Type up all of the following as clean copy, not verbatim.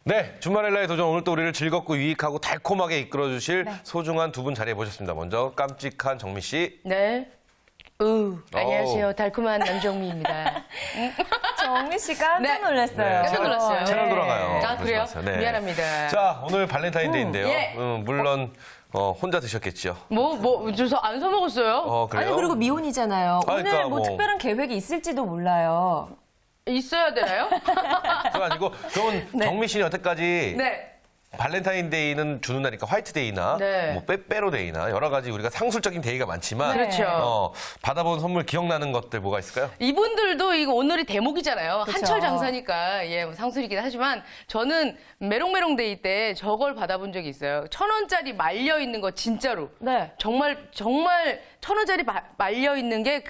네, 주말의 라의 도전 오늘 또 우리를 즐겁고 유익하고 달콤하게 이끌어주실 소중한 두 분 자리에 모셨습니다. 먼저 깜찍한 정미 씨. 네. 안녕하세요. 달콤한 남정미입니다. 정미 씨 깜짝 놀랐어요. 깜짝 놀랐어요. 채널 돌아가요. 아, 그래요? 네. 미안합니다. 자, 오늘 발렌타인데이인데요. 예. 물론 혼자 드셨겠죠. 저 안 사먹었어요? 그래요? 아니 그리고 미혼이잖아요. 오늘 그러니까 뭐 특별한 계획이 있을지도 몰라요. 있어야 되나요? 그거 아니고, 그건 정미 씨는 여태까지 네. 발렌타인데이는 주는 날이니까 화이트데이나 네. 뭐 빼빼로데이나 여러 가지 우리가 상술적인 데이가 많지만 그렇죠. 받아본 선물 기억나는 것들 뭐가 있을까요? 이분들도 이거 오늘이 대목이잖아요. 그쵸. 한철 장사니까 뭐 상술이긴 하지만 저는 메롱메롱데이 때 저걸 받아본 적이 있어요. 1,000원짜리 말려 있는 거 진짜로. 네. 정말 1,000원짜리 말려 있는 게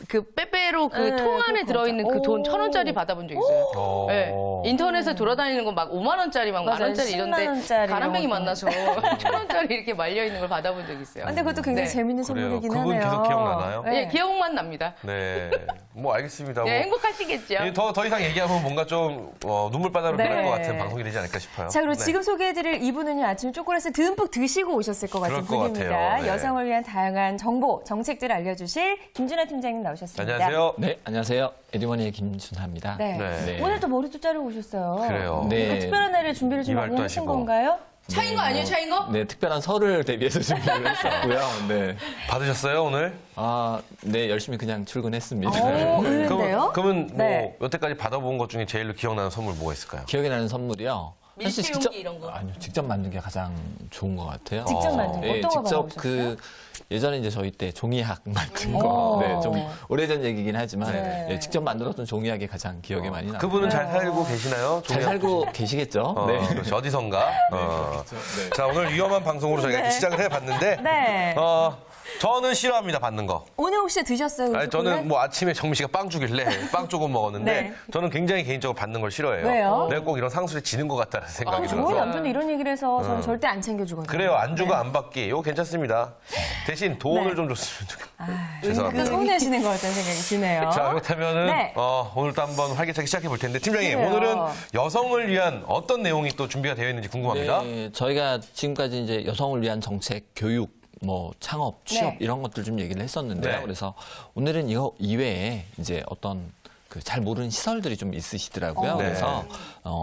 그 빼빼로 그 통 안에 들어있는 그 돈 1,000원짜리 받아본 적 있어요. 네. 인터넷에 돌아다니는 거 막 5만 원짜리 막 만 원짜리 이런데 10만 원짜리 가람뱅이 이런 거. 만나서 1,000원짜리 이렇게 말려 있는 걸 받아본 적 있어요. 근데 그것도 굉장히 네. 재밌는 그래요. 선물이긴 그분 하네요. 계속 기억나나요? 네. 예, 기억만 납니다. 네. 뭐 알겠습니다. 네, 뭐. 행복하시겠죠. 더 이상 얘기하면 뭔가 좀 눈물바다로 네. 흐를 것 같은 방송이 되지 않을까 싶어요. 자, 그리고 네. 지금 소개해드릴 이분은요, 아침에 초콜릿을 듬뿍 드시고 오셨을 것 같은 그럴 것 분입니다. 같아요. 네. 여성을 위한 다양한 정보, 정책들을 알려주실 김준하 팀장님 나오셨습니다. 안녕하세요. 네, 안녕하세요. 에듀머니의 김준하입니다. 네. 네. 오늘 또 머리도 자르고 오셨어요. 그래요. 네. 그 특별한 날에 준비를 좀 많이 이발도 하신 하시고. 건가요? 차인 거 아니에요, 차인 거? 네, 특별한 설을 대비해서 준비를 했었고요. 네. 받으셨어요, 오늘? 네, 열심히 그냥 출근했습니다. 오, 의외인데요? 그러면 뭐 네. 여태까지 받아본 것 중에 제일 기억나는 선물 뭐가 있을까요? 기억에 나는 선물이요. 사실 밀폐용기 이런 거. 아니요, 직접 만든 게 가장 좋은 것 같아요. 직접 만든 거? 네, 어떤 거 직접 받아보셨어요? 예전에 이제 저희 때 종이학 만든 오. 거. 네, 좀 오래전 얘기긴 하지만 네. 예, 직접 만들었던 종이학이 가장 기억에 많이 남아요. 그분은 잘 살고 계시나요? 잘 살고 계시겠죠? 네. 그렇죠. 어디선가. 네. 자, 오늘 위험한 방송으로 저희가 이렇게 시작을 해봤는데, 네. 저는 싫어합니다, 받는 거. 오늘 혹시 드셨어요? 그 아니, 초콜릿? 저는 뭐 아침에 정미 씨가 빵 주길래 빵 조금 먹었는데, 네. 저는 굉장히 개인적으로 받는 걸 싫어해요. 왜요? 내가 꼭 이런 상술에 지는 것 같다는 생각이 저희 들어서. 남편도 이런 얘기를 해서 저는 절대 안 챙겨주거든요. 그래요, 안 주고 안 받기. 이거 괜찮습니다. 대신 돈을 네. 좀 줬으면 좋겠어요. 또 죄송합니다. 서운해하시는 것 같다는 생각이 드네요. 자, 그렇다면은, 네. 오늘도 한번 활기차게 시작해 볼 텐데, 팀장님, 그래요. 오늘은 여성을 위한 어떤 내용이 또 준비가 되어 있는지 궁금합니다. 네, 저희가 지금까지 이제 여성을 위한 정책, 교육, 뭐 창업, 취업 네. 이런 것들 좀 얘기를 했었는데요. 네. 그래서 오늘은 이거 이외에 이제 어떤 그 잘 모르는 시설들이 좀 있으시더라고요. 네. 그래서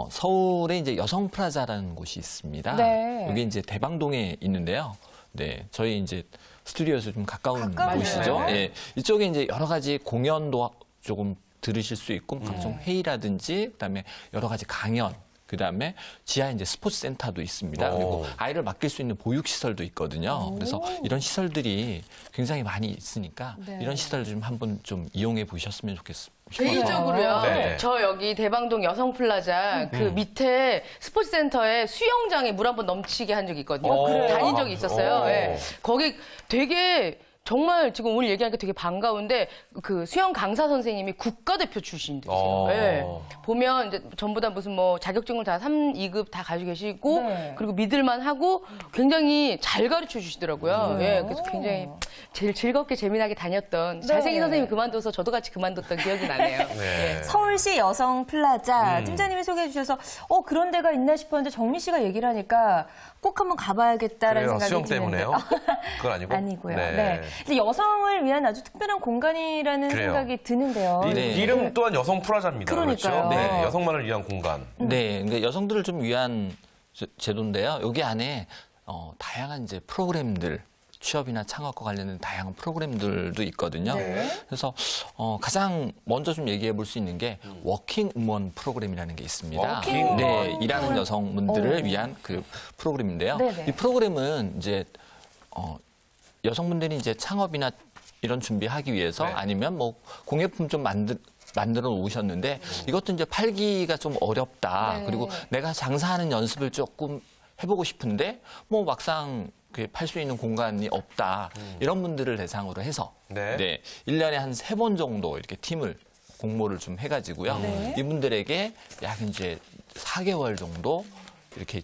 서울에 이제 여성 프라자라는 곳이 있습니다. 네. 여기 이제 대방동에 있는데요. 네, 저희 이제 스튜디오에서 좀 가까운 가까워요. 곳이죠. 네. 예, 이쪽에 이제 여러 가지 공연도 조금 들으실 수 있고 각종 회의라든지 그다음에 여러 가지 강연. 그다음에 지하에 이제 스포츠 센터도 있습니다. 오. 그리고 아이를 맡길 수 있는 보육 시설도 있거든요. 그래서 이런 시설들이 굉장히 많이 있으니까 네. 이런 시설들 좀 한번 좀 이용해 보셨으면 좋겠습니다. 개인적으로요. 네. 저 여기 대방동 여성플라자 그 밑에 스포츠센터에 수영장에 물 한번 넘치게 한 적이 있거든요. 오, 그래요? 다닌 적이 있었어요. 오. 예. 거기 되게 정말 지금 오늘 얘기하니까 되게 반가운데 그 수영 강사 선생님이 국가대표 출신이세요. 오. 예. 보면 이제 전부 다 무슨 뭐 자격증을 다 3, 2급 다 가지고 계시고 네. 그리고 믿을만 하고 굉장히 잘 가르쳐 주시더라고요. 예. 그래서 굉장히 제일 즐겁게 재미나게 다녔던 잘생긴 선생님이 그만둬서 저도 같이 그만뒀던 기억이 나네요. 네. 서울시 여성 플라자 팀장님이 소개해 주셔서 그런 데가 있나 싶었는데 정미 씨가 얘기를 하니까 꼭 한번 가봐야겠다라는 그래요? 생각이 수영 드는데. 때문에요? 그건 아니고? 아니고요. 네. 네. 근데 여성을 위한 아주 특별한 공간이라는 그래요. 생각이 드는데요. 네. 이름 또한 여성 프라자입니다. 그러니까요. 그렇죠? 네. 네. 여성만을 위한 공간. 네, 그러니까 여성들을 좀 위한 제도인데요. 여기 안에 다양한 이제 프로그램들. 취업이나 창업과 관련된 다양한 프로그램들도 있거든요. 네. 그래서 가장 먼저 좀 얘기해 볼 수 있는 게 워킹 우먼 프로그램이라는 게 있습니다. 워킹 우먼. 네, 일하는 여성분들을 위한 그 프로그램인데요. 네네. 이 프로그램은 이제 여성분들이 이제 창업이나 이런 준비하기 위해서 네. 아니면 뭐 공예품 좀 만들어 놓으셨는데 이것도 이제 팔기가 좀 어렵다. 네. 그리고 내가 장사하는 연습을 조금 해보고 싶은데 뭐 막상 팔 수 있는 공간이 없다. 이런 분들을 대상으로 해서 네. 1년에 한 3번 정도 이렇게 팀을 공모를 좀 해가지고요. 네. 이분들에게 약 이제 4개월 정도 이렇게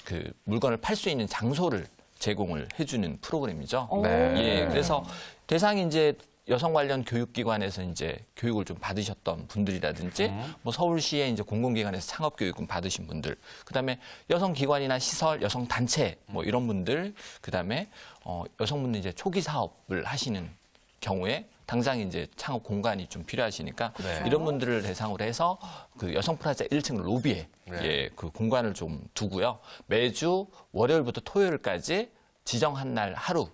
그 물건을 팔 수 있는 장소를 제공을 해주는 프로그램이죠. 네. 예, 그래서 대상이 이제 여성 관련 교육기관에서 이제 교육을 좀 받으셨던 분들이라든지 뭐 서울시에 이제 공공기관에서 창업교육을 받으신 분들, 그다음에 여성기관이나 시설, 여성단체 뭐 이런 분들, 그다음에 여성분들 이제 초기 사업을 하시는 경우에 당장 이제 창업 공간이 좀 필요하시니까 네. 이런 분들을 대상으로 해서 그 여성 프라자 1층 로비에 네. 예, 그 공간을 좀 두고요. 매주 월요일부터 토요일까지 지정한 날 하루에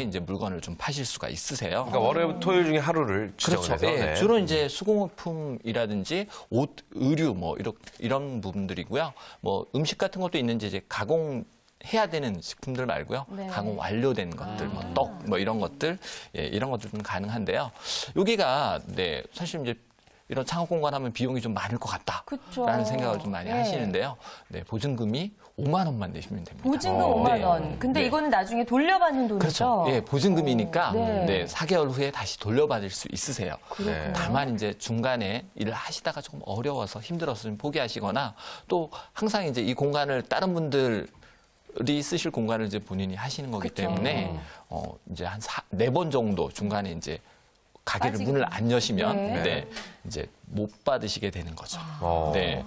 이제 물건을 좀 파실 수가 있으세요. 그러니까 월요일부터 토요일 중에 하루를 지정을 그렇죠. 해서. 예, 네. 주로 이제 수공업품이라든지 옷, 의류 뭐 이런 부분들이고요. 뭐 음식 같은 것도 있는지 이제 가공해야 되는 식품들 말고요. 네. 가공 완료된 것들, 뭐 떡, 뭐 이런 것들, 예, 이런 것들 좀 가능한데요. 여기가 네, 사실 이제 이런 창업 공간 하면 비용이 좀 많을 것 그쵸. 같다라는 생각을 좀 많이 예. 하시는데요. 네, 보증금이 5만 원만 내시면 됩니다. 보증금 어. 5만 네. 원. 근데 네. 이거는 나중에 돌려받는 돈이죠? 그렇죠. 예, 보증금이니까 네. 네, 4개월 후에 다시 돌려받을 수 있으세요. 네. 다만 이제 중간에 일을 하시다가 조금 어려워서 힘들어서 좀 포기하시거나 또 항상 이제 이 공간을 다른 분들이 쓰실 공간을 이제 본인이 하시는 거기 그쵸. 때문에 이제 한 4번 정도 중간에 이제 가게를 빠지게 문을 안 여시면 네. 네, 이제 못 받으시게 되는 거죠. 어. 네.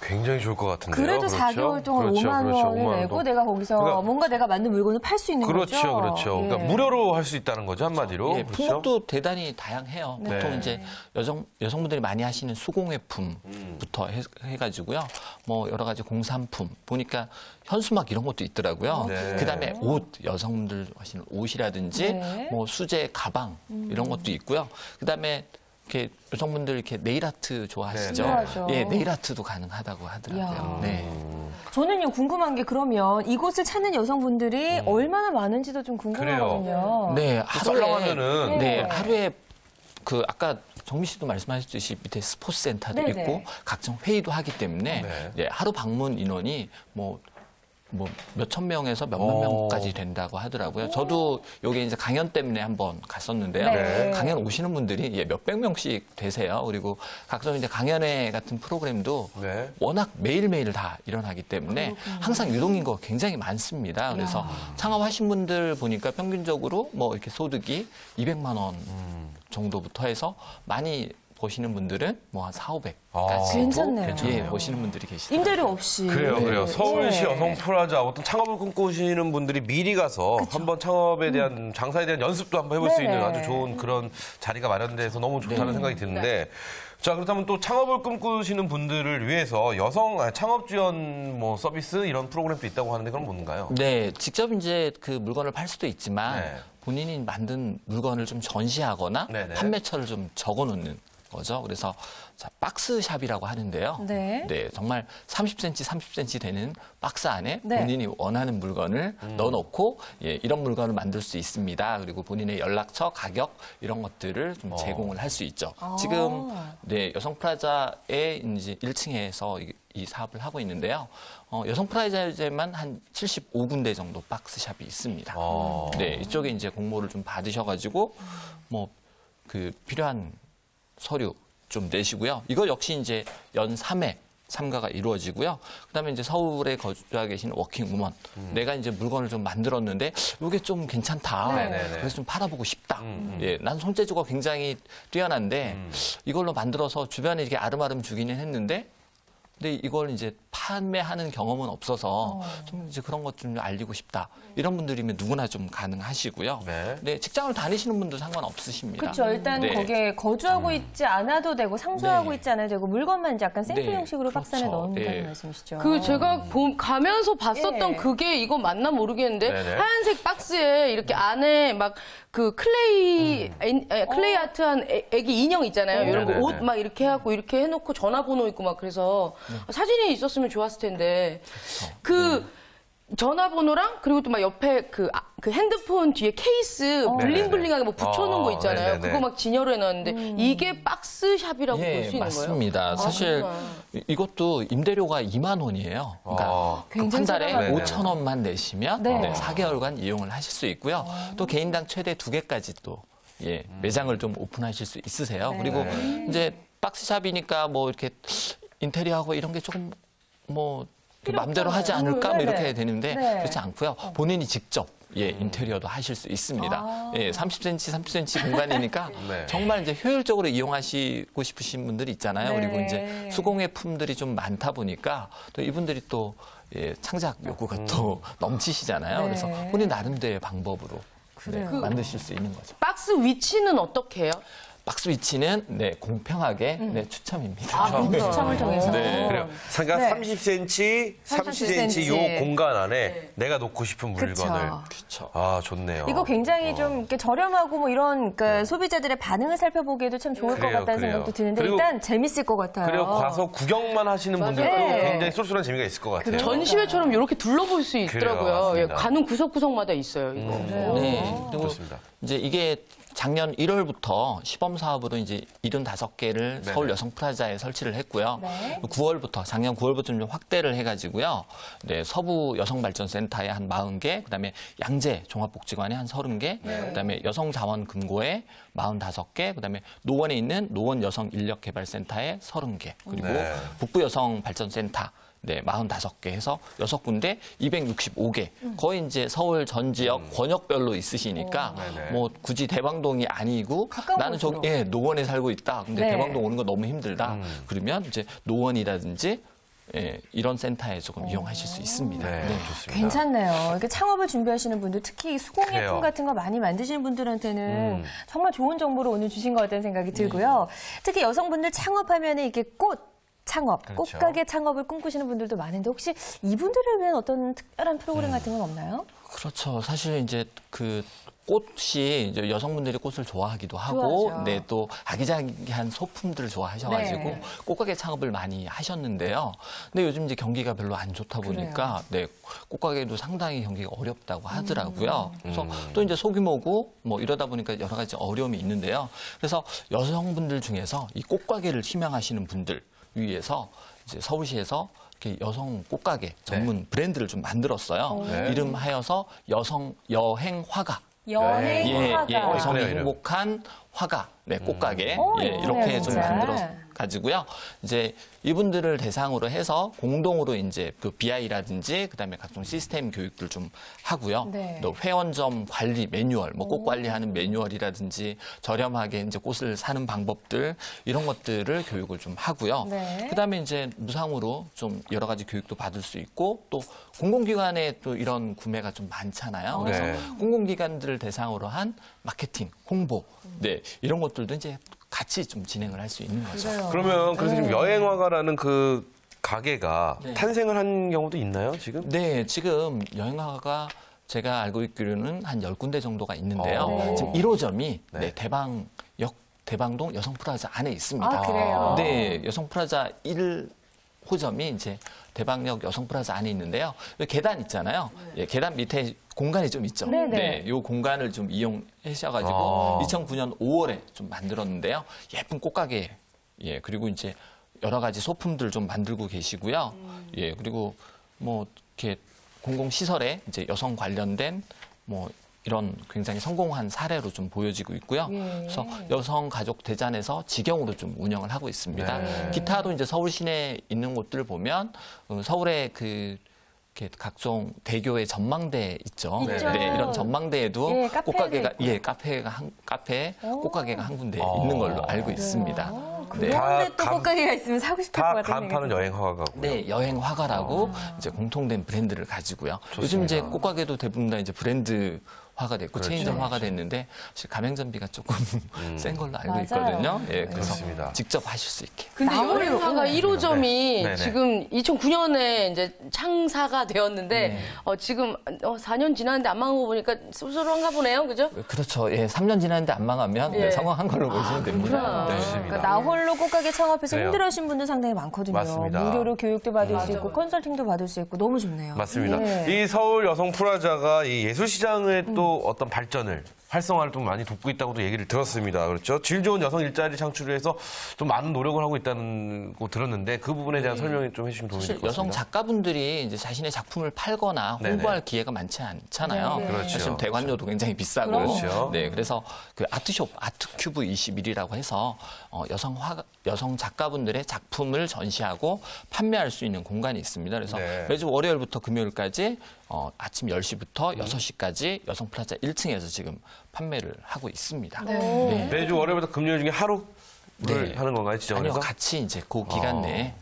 굉장히 좋을 것 같은데요. 그래도 그렇죠? 4개월 동안 그렇죠, 5만 그렇죠, 원을 5만 내고 원도. 내가 거기서 그러니까- 뭔가 내가 만든 물건을 팔 수 있는 그렇죠, 거죠? 그렇죠. 예. 그러니까 무료로 할 수 있다는 거죠, 한마디로. 예, 그렇죠? 품목도 대단히 다양해요. 네. 보통 이제 여성분들이 많이 하시는 수공예품부터 해가지고요. 뭐 여러 가지 공산품 보니까 현수막 이런 것도 있더라고요. 네. 그다음에 옷, 여성분들 하시는 옷이라든지 네. 뭐 수제 가방 이런 것도 있고요. 그다음에 이렇게 여성분들 이렇게 네일 아트 좋아하시죠? 네, 좋아하죠. 예, 네일 아트도 가능하다고 하더라고요. 이야. 네. 저는요 궁금한 게 그러면 이곳을 찾는 여성분들이 얼마나 많은지도 좀 궁금하거든요. 네, 썰렁하면은 네, 네. 하루에 그 아까 정미 씨도 말씀하셨듯이 밑에 스포츠 센터도 네네. 있고 각종 회의도 하기 때문에 네. 네, 하루 방문 인원이 뭐 몇천 명에서 몇만 오. 명까지 된다고 하더라고요. 저도 여기 이제 강연 때문에 한번 갔었는데요. 네. 강연 오시는 분들이 예, 몇백 명씩 되세요. 그리고 각종 이제 강연회 같은 프로그램도 네. 워낙 매일매일 다 일어나기 때문에 항상 유동인구가 굉장히 많습니다. 그래서 창업하신 분들 보니까 평균적으로 뭐 이렇게 소득이 200만 원 정도부터 해서 많이 버시는 분들은 뭐 한 4,500까지 괜찮네요. 예, 버시는 분들이 계시더라고요. 임대료 없이. 그래요, 그래요. 서울시 네. 여성 프라자 어떤 창업을 꿈꾸시는 분들이 미리 가서 한번 창업에 대한 장사에 대한 연습도 한번 해볼 수 네네. 있는 아주 좋은 그런 자리가 마련돼서 너무 좋다는 생각이 드는데. 자, 그렇다면 또 창업을 꿈꾸시는 분들을 위해서 창업 지원 뭐 서비스 이런 프로그램도 있다고 하는데 그건 뭔가요? 네, 직접 이제 그 물건을 팔 수도 있지만 네. 본인이 만든 물건을 좀 전시하거나 네네. 판매처를 좀 적어 놓는 거죠. 그래서 자, 박스샵이라고 하는데요. 네. 정말 30cm, 30cm 되는 박스 안에 네. 본인이 원하는 물건을 넣어놓고 예, 이런 물건을 만들 수 있습니다. 그리고 본인의 연락처, 가격 이런 것들을 좀 제공을 할 수 있죠. 지금 네, 여성 프라자의 이제 1층에서 이 사업을 하고 있는데요. 여성 프라자에만 한 75군데 정도 박스샵이 있습니다. 네, 이쪽에 이제 공모를 좀 받으셔가지고 뭐 그 필요한 서류 좀 내시고요. 이거 역시 이제 연 3회 참가가 이루어지고요. 그다음에 이제 서울에 거주하고 계신 워킹우먼. 내가 이제 물건을 좀 만들었는데 이게 좀 괜찮다. 네네네. 그래서 좀 팔아보고 싶다. 예, 난 손재주가 굉장히 뛰어난데 이걸로 만들어서 주변에 이렇게 아름아름 주기는 했는데 근데 이걸 이제 판매하는 경험은 없어서 좀 이제 그런 것 좀 알리고 싶다. 이런 분들이면 누구나 좀 가능하시고요. 네. 네, 직장을 다니시는 분도 상관없으십니다. 그렇죠. 일단 네. 거기에 거주하고 있지 않아도 되고 상주하고 네. 있지 않아도 되고 물건만 이제 약간 샘플 네, 형식으로 박스 안에 그렇죠. 넣으면 된다는 예. 말씀이시죠. 그 제가 가면서 봤었던 예. 그게 이거 맞나 모르겠는데 네네. 하얀색 박스에 이렇게 안에 막 그 클레이 클레이 아트한 애기 인형 있잖아요. 이런 거 네네네. 옷 막 이렇게 하고 이렇게 해놓고 전화번호 있고 막 그래서 사진이 있었으면 좋았을 텐데 그 전화번호랑 그리고 또 막 옆에 그 핸드폰 뒤에 케이스 블링블링하게 뭐 붙여놓은 거 있잖아요. 네네네. 그거 막 진열해 놨는데 이게 박스샵이라고 볼 수 있는 거예요? 맞습니다. 사실 이것도 임대료가 2만 원이에요. 그러니까 한 굉장히 달에 저렴하네요. 5천 원만 내시면 네. 네, 4개월간 이용을 하실 수 있고요. 또 개인당 최대 2개까지 또 예, 매장을 좀 오픈하실 수 있으세요. 그리고 이제 박스샵이니까 뭐 이렇게 인테리어하고 이런 게 조금 뭐 마음대로 하지 않을까? 뭐 네네. 이렇게 되는데 네. 그렇지 않고요. 본인이 직접 인테리어도 하실 수 있습니다. 30cm, 30cm 공간이니까 네. 정말 이제 효율적으로 이용하시고 싶으신 분들이 있잖아요. 네. 그리고 이제 수공예품들이 좀 많다 보니까 또 이분들이 또 창작 요구가 또 넘치시잖아요. 네. 그래서 본인 나름대로의 방법으로 그래요. 만드실 수 있는 거죠. 박스 위치는 어떻게 해요? 박스 위치는 공평하게 추첨입니다. 추첨을 통해서. 네. 그래요. 그러니까 네. 30cm, 30cm 요 공간 안에 내가 놓고 싶은 물건을. 그렇죠. 아, 좋네요. 이거 굉장히 좀 이렇게 저렴하고 뭐 이런 그러니까 소비자들의 반응을 살펴보기에도 참 좋을 것 그래요, 같다는 그래요. 생각도 드는데 그리고- 일단 재밌을 것 같아요. 그리고 가서 구경만 하시는 분들도 네. 굉장히 쏠쏠한 재미가 있을 것 같아요. 전시회처럼 이렇게 둘러볼 수 있더라고요. 맞습니다. 가는 구석구석마다 있어요, 이거. 네. 그리고 좋습니다. 이제 이게 작년 1월부터 시범 사업으로 이제 75개를 네네. 서울 여성 프라자에 설치를 했고요. 네. 9월부터 작년 9월부터 좀 확대를 해가지고요. 네, 서부 여성발전센터에 한 40개, 그다음에 양재 종합복지관에 한 30개, 그다음에 여성자원금고에 45개, 그다음에 노원에 있는 노원 여성인력개발센터에 30개, 그리고 네. 북부 여성발전센터. 네, 45개 해서 6군데 265개. 거의 이제 서울 전 지역 권역별로 있으시니까 네네. 뭐 굳이 대방동이 아니고 가까운 나는 저기 곳으로. 노원에 살고 있다. 근데 네. 대방동 오는 거 너무 힘들다. 그러면 이제 노원이라든지 이런 센터에 조금 이용하실 수 있습니다. 네, 네. 좋습니다. 괜찮네요. 이렇게 창업을 준비하시는 분들, 특히 수공예품 그래요. 같은 거 많이 만드시는 분들한테는 정말 좋은 정보를 오늘 주신 것 같다는 생각이 들고요. 특히 여성분들 창업하면 이게 꽃 창업, 그렇죠. 꽃가게 창업을 꿈꾸시는 분들도 많은데 혹시 이분들을 위한 어떤 특별한 프로그램 같은 건 없나요? 그렇죠. 사실 이제 그 꽃이 이제 여성분들이 꽃을 좋아하기도 하고, 좋아하죠. 네, 또 아기자기한 소품들을 좋아하셔가지고 네. 꽃가게 창업을 많이 하셨는데요. 근데 요즘 이제 경기가 별로 안 좋다 보니까, 네, 꽃가게도 상당히 경기가 어렵다고 하더라고요. 그래서 또 이제 소규모고 뭐 이러다 보니까 여러 가지 어려움이 있는데요. 그래서 여성분들 중에서 이 꽃가게를 희망하시는 분들 위해서 이제 서울시에서 이렇게 여성 꽃가게 전문 브랜드를 좀 만들었어요. 네. 이름하여서 여행 화가. 여행 화가. 여성이 그래요, 이름. 행복한 화가, 네, 꽃가게. 예쁘네요, 이렇게 좀 진짜. 만들어 가지고요. 이제 이분들을 대상으로 해서 공동으로 이제 그 BI라든지 그다음에 각종 시스템 교육들 좀 하고요. 네. 또 회원점 관리 매뉴얼, 뭐 꽃 관리하는 매뉴얼이라든지 저렴하게 이제 꽃을 사는 방법들 이런 것들을 교육을 좀 하고요. 네. 그다음에 이제 무상으로 좀 여러 가지 교육도 받을 수 있고 또 공공기관에 또 이런 구매가 좀 많잖아요. 그래서 네. 공공기관들을 대상으로 한 마케팅, 홍보, 네, 이런 것들도 이제 같이 좀 진행을 할 수 있는 거죠. 그러면 그래서 지금 여행화가라는 그 가게가 네. 탄생을 한 경우도 있나요, 지금? 네, 지금 여행화가 제가 알고 있기로는 한 10군데 정도가 있는데요. 네. 지금 1호점이 네. 대방동 여성프라자 안에 있습니다. 아, 그래요? 네, 여성프라자 1호점이 이제 대방역 여성프라자 안에 있는데요. 여기 계단 있잖아요. 예, 계단 밑에 공간이 좀 있죠. 네네. 네, 이 공간을 좀 이용하셔가지고 아. 2009년 5월에 좀 만들었는데요. 예쁜 꽃가게, 예, 그리고 이제 여러 가지 소품들 좀 만들고 계시고요. 예, 그리고 뭐 이렇게 공공시설에 이제 여성 관련된 뭐 이런 굉장히 성공한 사례로 좀 보여지고 있고요. 예. 그래서 여성가족대잔에서 직영으로 좀 운영을 하고 있습니다. 네. 기타도 이제 서울 시내에 있는 곳들 보면 서울의 그 이렇게 각종 대교의 전망대 있죠. 있죠. 네, 이런 전망대에도 예, 카페도 꽃가게가 있고요. 카페 꽃가게가 한 군데 아. 있는 걸로 알고 있습니다. 네. 그런데 또 다 꽃가게가 있으면 사고 싶을 것 다 같아요. 간파는 여행화가고요. 네, 여행 화가라고 이제 공통된 브랜드를 가지고요. 요즘 좋습니다. 이제 꽃가게도 대부분 다 이제 브랜드 화가 됐고 그렇죠. 체인점 화가 됐는데 사실 가맹점비가 조금 센 걸로 알고 맞아요. 있거든요. 예, 그래서 그렇습니다. 직접 하실 수 있게. 근데 나홀로 여행화가 1호점이 네. 네네. 지금 2009년에 이제 창사가 되었는데 네. 지금 4년 지났는데 안 망한 거 보니까 쏠쏠한가 보네요, 그죠? 그렇죠. 예, 3년 지났는데 안 망하면 예. 네, 성공한 걸로 보시면 됩니다. 그렇구나. 네. 그러니까 나홀로 꽃가게 창업해서 그래요. 힘들어하신 분들 상당히 많거든요. 맞습니다. 무료로 교육도 받을 수 있고 컨설팅도 받을 수 있고 너무 좋네요. 맞습니다. 예. 이 서울 여성 프라자가 이 예술시장의 또 어떤 발전을 활성화를 좀 많이 돕고 있다고도 얘기를 들었습니다. 그렇죠? 질 좋은 여성 일자리 창출을 위해서 좀 많은 노력을 하고 있다는 거 들었는데 그 부분에 대한 설명이 좀 해주시면 도움이 될 것 같습니다. 여성 작가분들이 이제 자신의 작품을 팔거나 홍보할 기회가 많지 않잖아요. 네. 그렇죠. 사실 대관료도 굉장히 비싸고. 그렇죠. 네, 그래서 그 아트숍 아트큐브 21이라고 해서 여성 작가분들의 작품을 전시하고 판매할 수 있는 공간이 있습니다. 그래서 네. 매주 월요일부터 금요일까지 아침 10시부터 6시까지 여성 플라자 1층에서 지금 판매를 하고 있습니다. 네. 매주 월요일부터 금요일 중에 하루를 네. 하는 건가요? 지정해서? 아니요, 같이 이제 그 기간 내에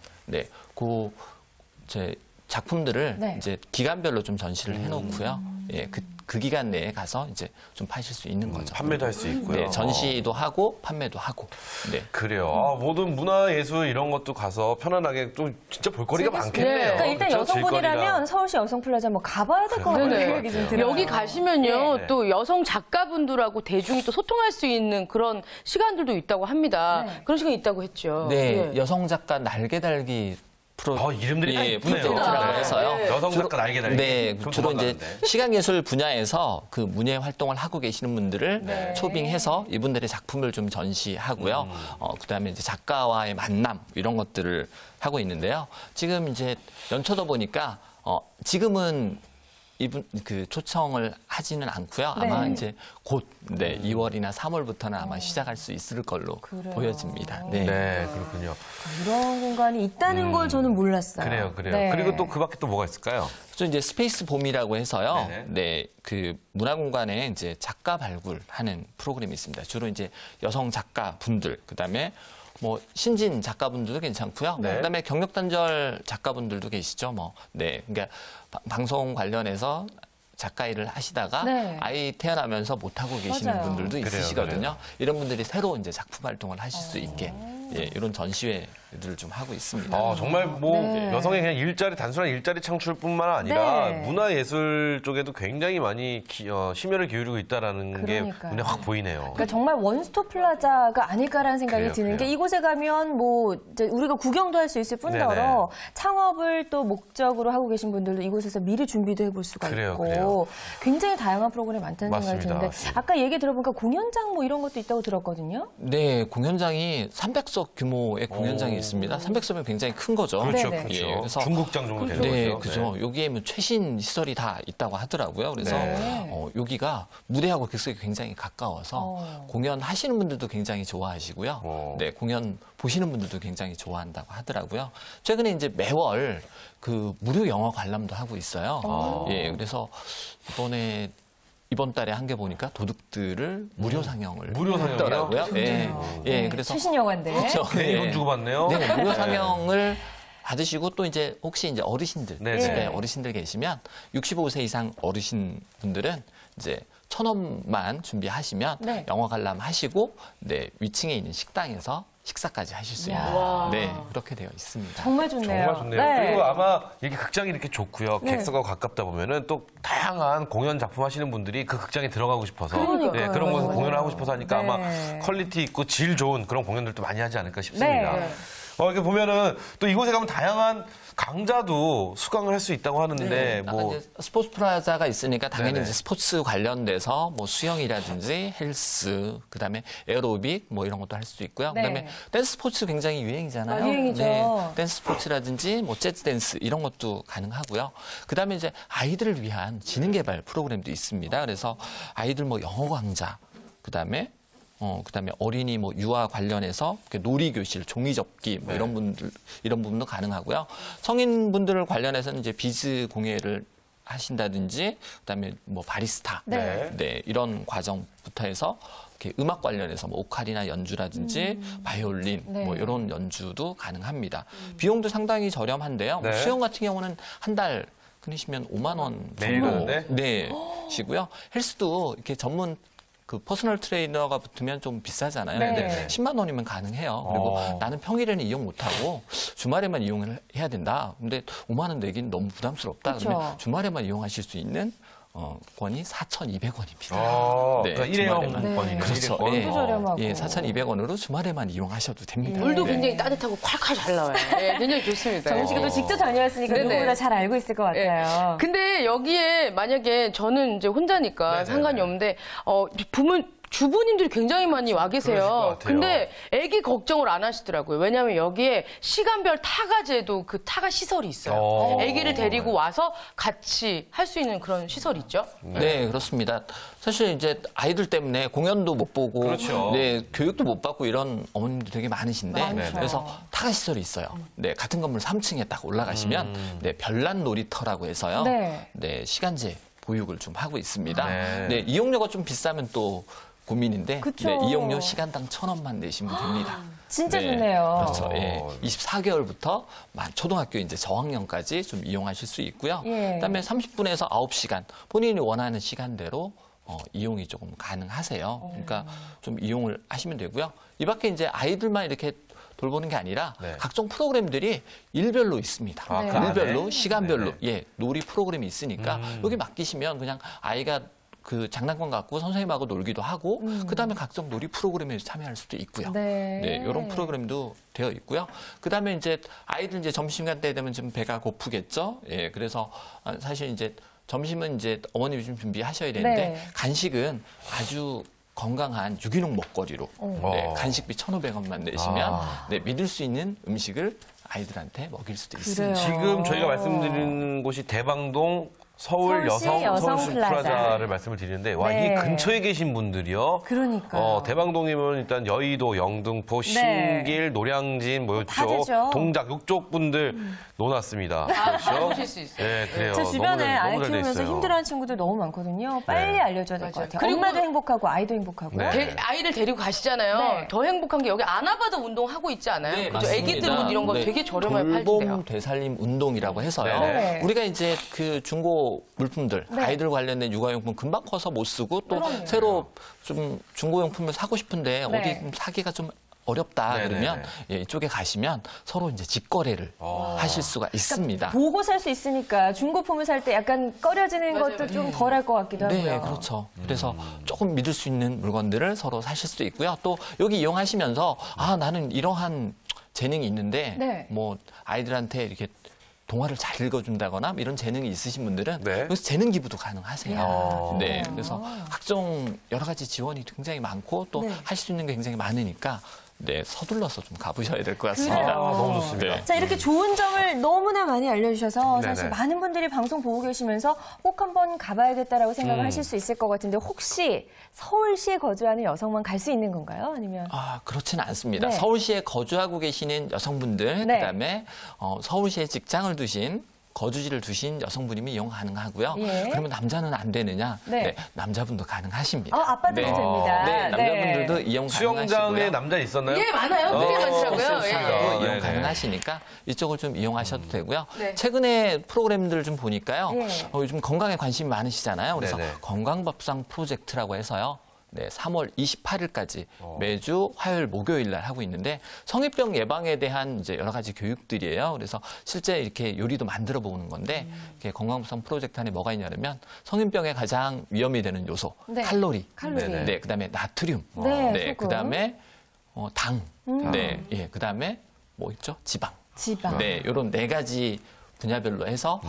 제 작품들을 네. 이제 기간별로 좀 전시를 해놓고요. 예, 그 기간 내에 가서 이제 좀 파실 수 있는 거죠. 판매도 할 수 있고요. 네, 전시도 하고 판매도 하고. 네. 그래요. 모든 문화예술 이런 것도 가서 편안하게 또 진짜 볼거리가 많겠네요. 그러니까 일단 그렇죠? 여성분이라면 질거리랑. 서울시 여성플라자 한번 가봐야 될 것 같아요. 네네. 생각이 좀 들어요. 여기 가시면요, 네. 또 여성 작가분들하고 대중이 또 소통할 수 있는 그런 시간들도 있다고 합니다. 네. 그런 시간이 있다고 했죠. 네, 예. 여성 작가 날개 달기 프로 이름들이 다 이쁘네요. 프로젝트라고 네. 해서요. 여성 작가 날개 달기. 네, 좀 주로 이제 도망가는데. 시각예술 분야에서 그 문예 활동을 하고 계시는 분들을 네. 초빙해서 이분들의 작품을 좀 전시하고요. 그다음에 이제 작가와의 만남 이런 것들을 하고 있는데요. 지금 이제 연초다 보니까 지금은 이분 그 초청을 하지는 않고요. 아마 네. 이제 곧 2월이나 3월부터는 아마 시작할 수 있을 걸로 그래요. 보여집니다. 네, 그렇군요. 이런 공간이 있다는 걸 저는 몰랐어요. 그래요. 네. 그리고 또 그 밖에 또 뭐가 있을까요? 또 이제 스페이스 봄이라고 해서요. 네네. 네, 그 문화공간에 이제 작가 발굴하는 프로그램이 있습니다. 주로 이제 여성 작가 분들, 그다음에 뭐 신진 작가분들도 괜찮고요. 네. 그다음에 경력 단절 작가분들도 계시죠. 그러니까 방송 관련해서 작가 일을 하시다가 네. 아이 태어나면서 못 하고 계시는 맞아요. 분들도 그래요, 있으시거든요. 그래요. 이런 분들이 새로 이제 작품 활동을 하실 수 있게 이런 전시회들을 좀 하고 있습니다. 정말 여성의 그냥 단순한 일자리 창출뿐만 아니라 네. 문화예술 쪽에도 굉장히 많이 심혈을 기울이고 있다라는 게 그러니까요. 눈에 확 보이네요. 그러니까 정말 원스톱 플라자가 아닐까라는 생각이 그래요, 드는 게 그래요. 이곳에 가면 뭐 이제 우리가 구경도 할 수 있을 뿐더러 네네. 창업을 또 목적으로 하고 계신 분들도 이곳에서 미리 준비도 해볼 수가 그래요, 있고 그래요. 굉장히 다양한 프로그램이 많다는 생각이 맞습니다, 드는데 맞습니다. 아까 얘기 들어보니까 공연장 뭐 이런 것도 있다고 들었거든요. 네, 공연장이 300석 규모의 공연장이 있습니다. 300석이면 굉장히 큰 거죠. 그렇죠, 네네. 그렇죠. 예, 그래서 중국장 정도 되는 네, 거죠. 그죠. 여기에 뭐 최신 시설이 다 있다고 하더라고요. 그래서 네. 여기가 무대하고 객석이 굉장히 가까워서 공연하시는 분들도 굉장히 좋아하시고요. 네, 공연 보시는 분들도 굉장히 좋아한다고 하더라고요. 최근에 이제 매월 그 무료 영화 관람도 하고 있어요. 예, 그래서 이번 달에 한 게 보니까 도둑들을 무료 상영을 무료 상영이요? 했더라고요. 예, 예, 그래서 최신 영화인데. 그렇죠. 네, 예. 돈 주고 받네요. 네, 무료 상영을 받으시고 또 이제 혹시 이제 어르신들 네네. 집에 어르신들 계시면 65세 이상 어르신 분들은 이제 1,000원만 준비하시면 네. 영화 관람하시고 위층에 있는 식당에서 식사까지 하실 수 있는 그렇게 되어 있습니다. 정말 좋네요. 정말 좋네요. 네. 그리고 아마 이렇게 극장이 이렇게 좋고요. 네. 객석하고 가깝다 보면은 또 다양한 공연 작품 하시는 분들이 그 극장에 들어가고 싶어서 그러니까요. 그런 곳에서 맞아요. 공연을 하고 싶어서 하니까 네. 아마 퀄리티 있고 질 좋은 그런 공연들도 많이 하지 않을까 싶습니다. 네. 이렇게 보면은 또 이곳에 가면 다양한 강좌도 수강을 할 수 있다고 하는데 아까 뭐 이제 스포츠 프라자가 있으니까 당연히 네네. 이제 스포츠 관련돼서 뭐 수영이라든지 헬스, 그다음에 에어로빅 뭐 이런 것도 할 수 있고요. 네. 그다음에 댄스 스포츠 굉장히 유행이잖아요. 유행이죠. 댄스 스포츠라든지 뭐 재즈 댄스 이런 것도 가능하고요. 그다음에 이제 아이들을 위한 지능 개발 프로그램도 있습니다. 그래서 아이들 뭐 영어 강좌, 그다음에 어린이 뭐 유아 관련해서 놀이 교실, 종이 접기 뭐 이런 부분도 가능하고요. 성인분들을 관련해서는 이제 비즈 공예를 하신다든지 그다음에 뭐 바리스타 네. 이런 과정부터 해서 이렇게 음악 관련해서 뭐 오카리나 연주라든지 바이올린 네. 뭐 이런 연주도 가능합니다. 비용도 상당히 저렴한데요. 뭐 네. 수영 같은 경우는 한 달 끊으시면 5만 원 매일 정도 가는데? 시고요. 헬스도 이렇게 전문 그 퍼스널 트레이너가 붙으면 좀 비싸잖아요. 네. 근데 10만 원이면 가능해요. 그리고 나는 평일에는 이용 못하고 주말에만 이용을 해야 된다. 근데 5만 원 내기는 너무 부담스럽다. 그쵸. 그러면 주말에만 이용하실 수 있는 권이 4,200원입니다. 그러니까 일회용 공권이네. 그렇죠. 일회권. 예, 저렴하고. 예, 4,200원으로 주말에만 이용하셔도 됩니다. 물도 네. 굉장히 따뜻하고 콸콸 잘 나와요. 네, 굉장히 좋습니다. 정민 씨가 또 직접 다녀왔으니까 네네. 누구보다 잘 알고 있을 것 같아요. 근데 여기에 만약에 저는 이제 혼자니까 네네네. 상관이 없는데 주부님들이 굉장히 많이 와 그러실 것 계세요. 같아요. 근데 애기 걱정을 안 하시더라고요. 왜냐하면 여기에 시간별 타가제도 그 타가 시설이 있어요. 애기를 데리고 와서 같이 할 수 있는 그런 시설이 있죠. 네, 그렇습니다. 사실 이제 아이들 때문에 공연도 못 보고, 그렇죠. 네, 교육도 못 받고 이런 어머님들 되게 많으신데, 많죠. 그래서 타가 시설이 있어요. 네, 같은 건물 3층에 딱 올라가시면, 네, 별난 놀이터라고 해서요. 네. 네, 시간제 보육을 좀 하고 있습니다. 네. 네, 이용료가 좀 비싸면 또 고민인데, 그쵸. 네, 이용료 시간당 1,000원만 내시면 됩니다. 진짜 네, 좋네요. 그렇죠. 예. 24개월부터 초등학교 이제 저학년까지 좀 이용하실 수 있고요. 예. 그다음에 30분에서 9시간 본인이 원하는 시간대로 이용이 조금 가능하세요. 그러니까 좀 이용을 하시면 되고요. 이 밖에 이제 아이들만 이렇게 돌보는 게 아니라 네. 각종 프로그램들이 일별로 있습니다. 아, 그 안에? 일별로 시간별로 네네. 예, 놀이 프로그램이 있으니까 여기 맡기시면 그냥 아이가 그 장난감 갖고 선생님하고 놀기도 하고 그다음에 각종 놀이 프로그램에 참여할 수도 있고요. 네. 네, 이런 프로그램도 되어 있고요. 그다음에 이제 아이들 이제 점심시간 때 되면 좀 배가 고프겠죠. 예, 그래서 사실 이제 점심은 이제 어머님이 좀 준비하셔야 되는데 네. 간식은 아주 건강한 유기농 먹거리로 네, 간식비 1,500원만 내시면 네, 믿을 수 있는 음식을 아이들한테 먹일 수도 있습니다. 지금 저희가 말씀드리는 곳이 대방동 서울 서울시 여성 여성 플라자. 플라자를 말씀을 드리는데 와, 네. 이 근처에 계신 분들이요. 그러니까요. 대방동이면 일단 여의도, 영등포, 신길, 노량진 뭐 다 이쪽, 되죠. 동작 이쪽 분들 놓았습니다. 그렇죠? 보실 수 있어요. 네, 그래요. 제 주변에 아이 너무 잘 돼 키우면서 있어요. 힘들어하는 친구들 너무 많거든요. 빨리 네. 알려줘야 될 것 맞아요. 같아요. 그리고 엄마도 행복하고 아이도 행복하고. 네. 아이를 데리고 가시잖아요. 네. 더 행복한 게 여기 아나바다 운동 하고 있지 않아요? 네, 그죠? 애기들 맞습니다. 옷 이런 거 네. 되게 저렴하게 돌봄 팔던데요. 되살림 운동이라고 해서요. 네. 우리가 이제 그 중고 물품들, 네. 아이들 관련된 육아용품 금방 커서 못 쓰고 또 그럼요. 새로 좀 중고용품을 사고 싶은데 네. 어디 좀 사기가 좀 어렵다 네네네. 그러면 예, 이쪽에 가시면 서로 이제 직거래를 하실 수가 있습니다. 보고 살 수 있으니까 중고품을 살 때 약간 꺼려지는 맞아요. 것도 좀 덜 할 것 같기도 하고요. 네, 그렇죠. 그래서 조금 믿을 수 있는 물건들을 서로 사실 수도 있고요. 또 여기 이용하시면서 나는 이러한 재능이 있는데 네. 뭐 아이들한테 이렇게 동화를 잘 읽어준다거나 이런 재능이 있으신 분들은 네. 여기서 재능 기부도 가능하세요. 이야. 네, 그래서 각종 여러 가지 지원이 굉장히 많고 또 네. 하실 수 있는 게 굉장히 많으니까 네, 서둘러서 좀 가보셔야 될 것 같습니다. 너무 좋습니다. 네. 자, 이렇게 좋은 점을 너무나 많이 알려주셔서 사실 네네. 많은 분들이 방송 보고 계시면서 꼭 한번 가봐야겠다라고 생각을 하실 수 있을 것 같은데 혹시 서울시에 거주하는 여성만 갈 수 있는 건가요? 아니면? 그렇지는 않습니다. 네. 서울시에 거주하고 계시는 여성분들, 네. 그다음에 서울시에 직장을 두신 거주지를 두신 여성분이면 이용 가능하고요. 예. 그러면 남자는 안 되느냐? 네. 남자분도 가능하십니다. 아빠들도 네. 됩니다. 네, 남자분들도 이용 수영장에 가능하시고요. 남자 있었나요? 예, 많아요. 되게 많더라고요. 예. 이용 네네. 가능하시니까 이쪽을 좀 이용하셔도 되고요. 네. 최근에 프로그램들을 좀 보니까요. 예. 요즘 건강에 관심이 많으시잖아요. 그래서 네네. 건강밥상 프로젝트라고 해서요. 네, 3월 28일까지 매주 화요일, 목요일 날 하고 있는데 성인병 예방에 대한 이제 여러 가지 교육들이에요. 그래서 실제 이렇게 요리도 만들어 보는 건데 이렇게 건강밥상 프로젝트 안에 뭐가 있냐면 성인병에 가장 위험이 되는 요소, 네. 칼로리, 칼로리. 네, 그다음에 나트륨, 네, 네, 소금. 그다음에 당, 네, 예, 그다음에 뭐 있죠? 지방. 네, 이런 네 가지 분야별로 해서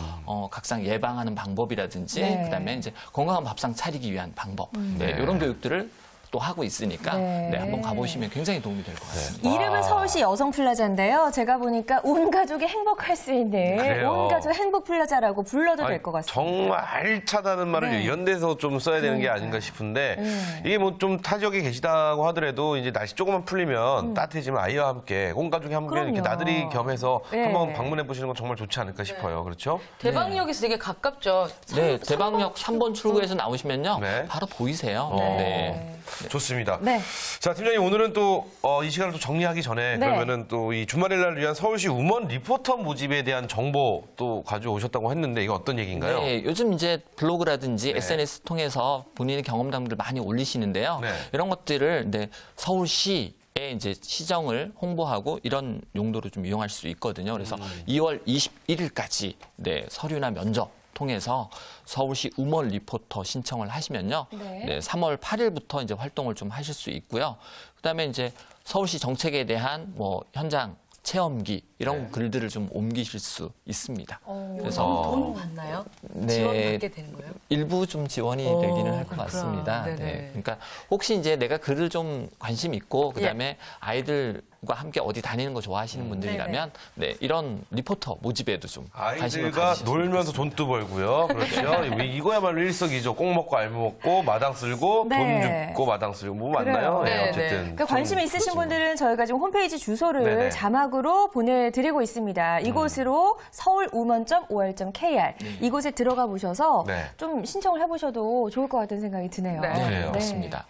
각상 예방하는 방법이라든지 네. 그다음에 이제 건강한 밥상 차리기 위한 방법 네, 이런 교육들을 또 하고 있으니까 네. 네, 한번 가보시면 굉장히 도움이 될 것 같습니다. 이름은 서울시 여성 플라자인데요. 제가 보니까 온 가족이 행복할 수 있는 그래요. 온 가족 행복 플라자라고 불러도 아니, 될 것 같습니다. 정말 알차다는 말을 네. 이런 데서 좀 써야 되는 게 아닌가 싶은데 이게 뭐 좀 타 지역에 계시다고 하더라도 이제 날씨 조금만 풀리면 따뜻해지면 아이와 함께 온 가족이 함께 이렇게 그럼요. 나들이 겸해서 네. 한번 방문해 보시는 건 정말 좋지 않을까 싶어요. 그렇죠? 대방역에서 되게 가깝죠. 네, 대방역 3번 출구에서 나오시면요. 네. 바로 보이세요. 네. 좋습니다. 네. 자, 팀장님 오늘은 또 이 시간을 또 정리하기 전에 네. 그러면은 또 이 주말일 날 위한 서울시 우먼 리포터 모집에 대한 정보 또 가져오셨다고 했는데 이거 어떤 얘기인가요? 네, 요즘 이제 블로그라든지 SNS 통해서 본인의 경험담들 많이 올리시는데요. 네. 이런 것들을 서울시에 이제 시정을 홍보하고 이런 용도로 좀 이용할 수 있거든요. 그래서 2월 21일까지 네, 서류나 면접 통해서 서울시 우먼 리포터 신청을 하시면요. 네. 네, 3월 8일부터 이제 활동을 좀 하실 수 있고요. 그다음에 이제 서울시 정책에 대한 뭐 현장 체험기 이런 글들을 좀 옮기실 수 있습니다. 그래서 돈 받나요? 네, 지원받게 되는 거예요? 일부 좀 지원이 되기는 할 것 그렇구나. 같습니다. 네네. 네. 그러니까 혹시 이제 내가 글을 좀 관심 있고 그다음에 아이들과 함께 어디 다니는 거 좋아하시는 분들이라면 네, 이런 리포터 모집에도 좀 관심을 아이들과 가지시면 놀면서 돈도 벌고요. 그렇죠. 이거야말로 일석이조. 꼭 먹고 알 먹고 마당 쓸고 네. 돈 줍고 마당 쓸고 뭐 맞나요? 그래요. 네, 네, 어쨌든. 그러니까 관심이 있으신 분들은 저희가 지금 홈페이지 주소를 네네. 자막으로 보내드리고 있습니다. 이곳으로 서울우먼.ol.kr 이곳에 들어가 보셔서 네. 좀 신청을 해보셔도 좋을 것 같은 생각이 드네요. 네. 그래요. 맞습니다.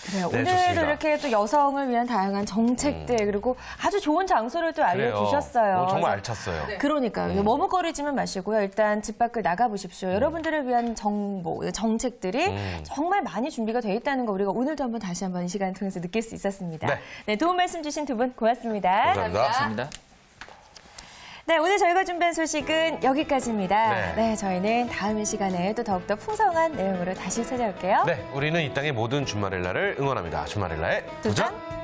그래요. 네, 오늘도 좋습니다. 이렇게 또 여성을 위한 다양한 정책들 그리고 아주 좋은 장소를 또 그래요. 알려주셨어요. 오늘 정말 그래서 알찼어요. 그러니까요. 머뭇거리지만 마시고요. 일단 집 밖을 나가보십시오. 여러분들을 위한 정보, 정책들이 정말 많이 준비가 돼 있다는 거 우리가 오늘도 한번 다시 한번 이 시간을 통해서 느낄 수 있었습니다. 네. 네, 도움 말씀 주신 두 분 고맙습니다. 감사합니다. 맞습니다. 네, 오늘 저희가 준비한 소식은 여기까지입니다. 네. 네, 저희는 다음 이 시간에 또 더욱더 풍성한 내용으로 다시 찾아올게요. 네, 우리는 이 땅의 모든 주말일라를 응원합니다. 주말일라의 도전!